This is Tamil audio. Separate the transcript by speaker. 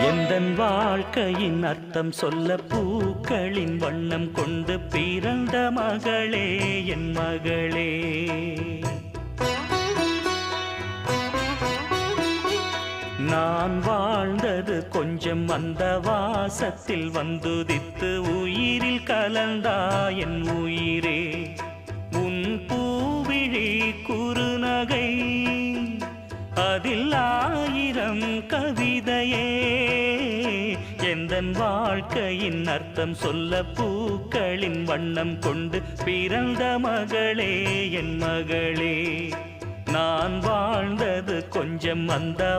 Speaker 1: எந்தன் வாழ்க்கையின் அர்த்தம் சொல்ல பூக்களின் வண்ணம் கொண்டு பிறந்த மகளே என் மகளே. நான் வாழ்ந்தது கொஞ்சம் அந்த வாசத்தில் வந்துதித்து உயிரில் கலந்தா என் உயிரே. உன் பூவிழி குறுநகை அதில் ஆயிரம் கவிதையே. எந்தன் வாழ்க்கையின் அர்த்தம் சொல்ல பூக்களின் வண்ணம் கொண்டு பிறந்த மகளே என் மகளே. நான் வாழ்ந்தது கொஞ்சம் அந்த